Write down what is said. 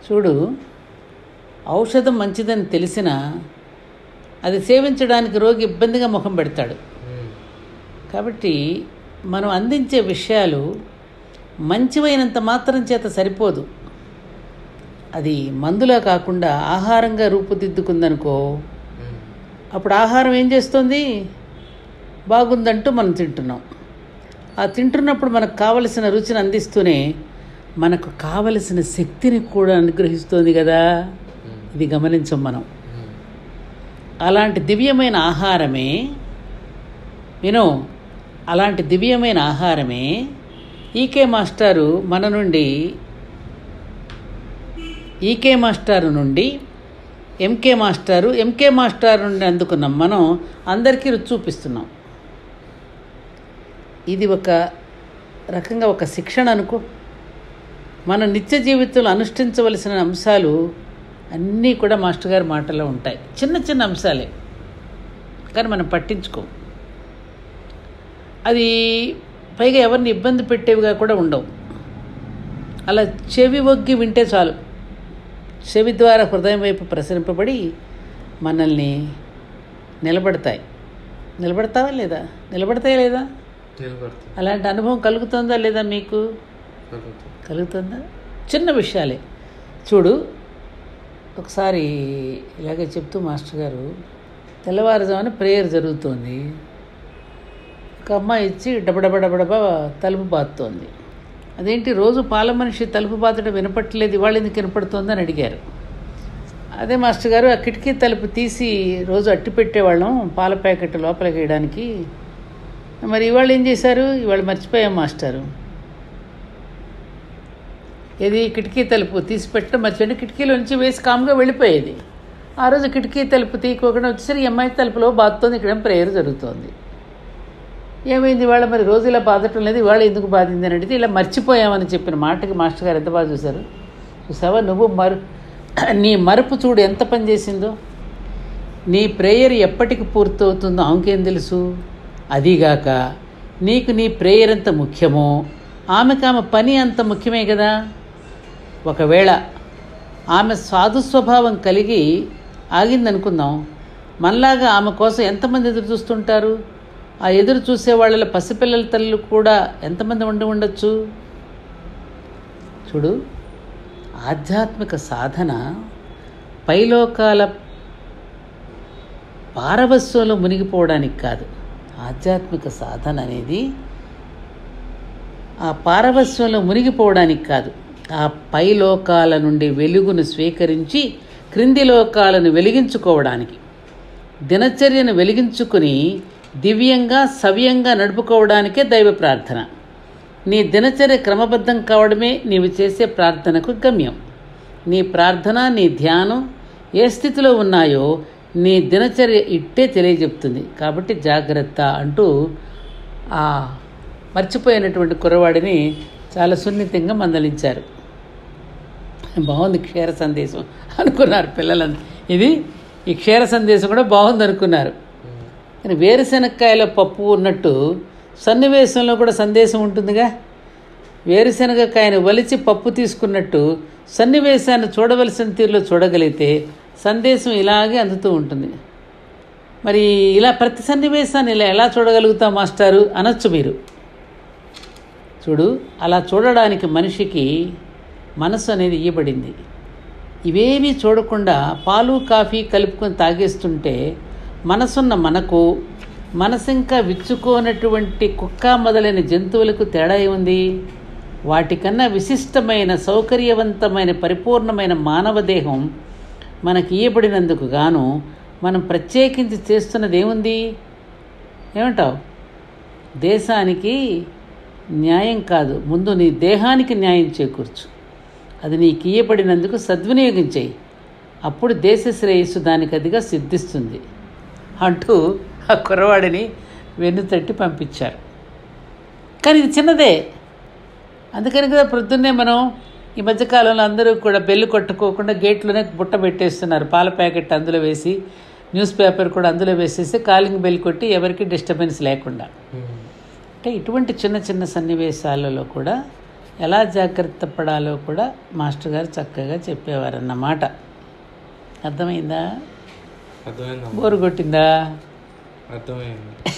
చూడు, ఔషధం మంచిదని తెలిసినా అది సేవించడానికి రోగి ఇబ్బందిగా ముఖం పెడతాడు. కాబట్టి మనం అందించే విషయాలు మంచివైనంత మాత్రం చేత సరిపోదు. అది మందులా కాకుండా ఆహారంగా రూపుదిద్దుకుందనుకో, అప్పుడు ఆహారం ఏం చేస్తుంది? బాగుందంటూ మనం తింటున్నాం. ఆ తింటున్నప్పుడు మనకు కావలసిన రుచిని అందిస్తూనే మనకు కావలసిన శక్తిని కూడా అనుగ్రహిస్తుంది కదా. ఇది గమనించం మనం. అలాంటి దివ్యమైన ఆహారమే అలాంటి దివ్యమైన ఆహారమే ఈకే మాస్టారు నుండి ఎంకే మాస్టారు నుండి అందుకున్నాం. మనం అందరికీ రుచి చూపిస్తున్నాం. ఇది ఒక రకంగా ఒక శిక్షణ అనుకో. మన నిత్య జీవితంలో అనుష్ఠించవలసిన అంశాలు అన్నీ కూడా మాస్టర్ గారి మాటల్లో ఉంటాయి. చిన్న చిన్న అంశాలే, కానీ మనం పట్టించుకోం. అది పైగా ఎవరిని ఇబ్బంది పెట్టేవిగా కూడా ఉండవు. అలా చెవి ఒగ్గి వింటే చాలు, చెవి ద్వారా హృదయం వైపు ప్రసరింపబడి మనల్ని నిలబడతాయా లేదా? అలాంటి అనుభవం కలుగుతుందా లేదా? మీకు కలుగుతుందా? చిన్న విషయాలే. చూడు, ఒకసారి ఇలాగే చెప్తూ మాస్టర్ గారు, తెల్లవారుజామున ప్రేయర్ జరుగుతోంది. ఒక అమ్మాయి ఇచ్చి డబడబడబడబ తలుపు బాదుతోంది. అదేంటి రోజు పాల మనిషి తలుపు బాతడం వినపట్టలేదు, ఇవాళ ఎందుకు వినపడుతోందని అడిగారు. అదే మాస్టర్ గారు, ఆ కిటికీ తలుపు తీసి రోజు అట్టి పెట్టేవాళ్ళం పాల ప్యాకెట్ లోపలికి వేయడానికి, మరి ఇవాళ ఏం చేశారు? ఇవాళ మర్చిపోయాం మాస్టారు. ఏది? కిటికీ తలుపు తీసి పెట్టడం మర్చిపోయి కిటికీలోంచి వేసి కామ్గా వెళ్ళిపోయేది. ఆ రోజు కిటికీ తలుపు తీయకోకుండా వచ్చేసరికి అమ్మాయి తలుపులో బాదుతోంది, ఇక్కడ ప్రేయర్ జరుగుతోంది. ఏమైంది ఇవాళ? మరి రోజు ఇలా బాధటం లేదు, ఇవాళ ఎందుకు బాధింది అని అడిగితే, ఇలా మర్చిపోయామని చెప్పిన మాటకి మాస్టర్ గారు ఎంత బాగా చూసావా నువ్వు నీ మరుపు చూడు ఎంత పని చేసిందో. నీ ప్రేయర్ ఎప్పటికి పూర్తవుతుందో ఆమెకేం తెలుసు? అదీగాక నీకు నీ ప్రేయర్ ఎంత ముఖ్యమో ఆమెకు ఆమె పని అంత ముఖ్యమే కదా. ఒకవేళ ఆమె సాధు స్వభావం కలిగి ఆగిందనుకుందాం, మనలాగా ఆమె కోసం ఎంతమంది ఎదురు చూస్తుంటారు? ఆ ఎదురు చూసే వాళ్ళ పసిపిల్లల తల్లులు కూడా ఎంతమంది ఉండొచ్చు. చూడు, ఆధ్యాత్మిక సాధన పైలోకాల పారవస్యంలో మునిగిపోవడానికి కాదు. ఆధ్యాత్మిక సాధన అనేది ఆ పారవస్యంలో మునిగిపోవడానికి కాదు, ఆ పైలోకాల నుండి వెలుగును స్వీకరించి క్రింది లోకాలను వెలిగించుకోవడానికి, దినచర్యను వెలిగించుకుని దివ్యంగా సవ్యంగా నడుపుకోవడానికే దైవ ప్రార్థన. నీ దినచర్య క్రమబద్ధం కావడమే నీవు చేసే ప్రార్థనకు గమ్యం. నీ ప్రార్థన, నీ ధ్యానం ఏ స్థితిలో ఉన్నాయో నీ దినచర్య ఇట్టే తెలియజెప్తుంది. కాబట్టి జాగ్రత్త అంటూ ఆ మర్చిపోయినటువంటి కుర్రవాడిని చాలా సున్నితంగా మందలించారు. బాగుంది క్షీర సందేశం అనుకున్నారు పిల్లలంతా. ఈ క్షీర సందేశం కూడా బాగుంది అనుకున్నారు. కానీ వేరుశనక్కాయలో పప్పు ఉన్నట్టు సన్నివేశంలో కూడా సందేశం ఉంటుందిగా. వేరుశనగకాయను వలిచి పప్పు తీసుకున్నట్టు సన్నివేశాన్ని చూడవలసిన తీరులో చూడగలిగితే సందేశం ఇలాగే అందుతూ ఉంటుంది. మరి ఇలా ప్రతి సన్నివేశాన్ని ఇలా ఎలా చూడగలుగుతాం మాస్టారు అనొచ్చు మీరు. చూడు, అలా చూడడానికి మనిషికి మనసు అనేది ఇవ్వబడింది. ఇవేమీ చూడకుండా పాలు కాఫీ కలుపుకొని తాగేస్తుంటే మనసున్న మనసింకా విచ్చుకోనటువంటి కుక్క మొదలైన జంతువులకు తేడా ఏముంది? వాటికన్నా విశిష్టమైన సౌకర్యవంతమైన పరిపూర్ణమైన మానవ దేహం మనకి ఇయ్యబడినందుకు గాను మనం ప్రత్యేకించి చేస్తున్నది ఏముంది? ఏమంటావు? దేశానికి న్యాయం కాదు, ముందు నీ దేహానికి న్యాయం చేకూర్చు. అది నీకు ఇయ్యబడినందుకు సద్వినియోగం చేయి, అప్పుడు దేశ శ్రేయస్సు దానికి అదిగా సిద్ధిస్తుంది అంటూ ఆ కుర్రవాడిని వెన్ను తట్టి పంపించారు. కానీ ఇది చిన్నదే. అందుకని కదా ప్రొద్దున్నే మనం ఈ మధ్యకాలంలో అందరూ కూడా బెల్లు కొట్టుకోకుండా గేట్లోనే బుట్ట పెట్టేస్తున్నారు. పాల ప్యాకెట్ అందులో వేసి, న్యూస్ పేపర్ కూడా అందులో వేసేసి కాలింగ్ బెల్ కొట్టి ఎవరికి డిస్టర్బెన్స్ లేకుండా. అంటే ఇటువంటి చిన్న చిన్న సన్నివేశాలలో కూడా ఎలా జాగ్రత్త పడాలో కూడా మాస్టర్ గారు చక్కగా చెప్పేవారన్నమాట. అర్థమైందా? అర్థమైందా? బోరు కొట్టిందా? అర్థమైంది.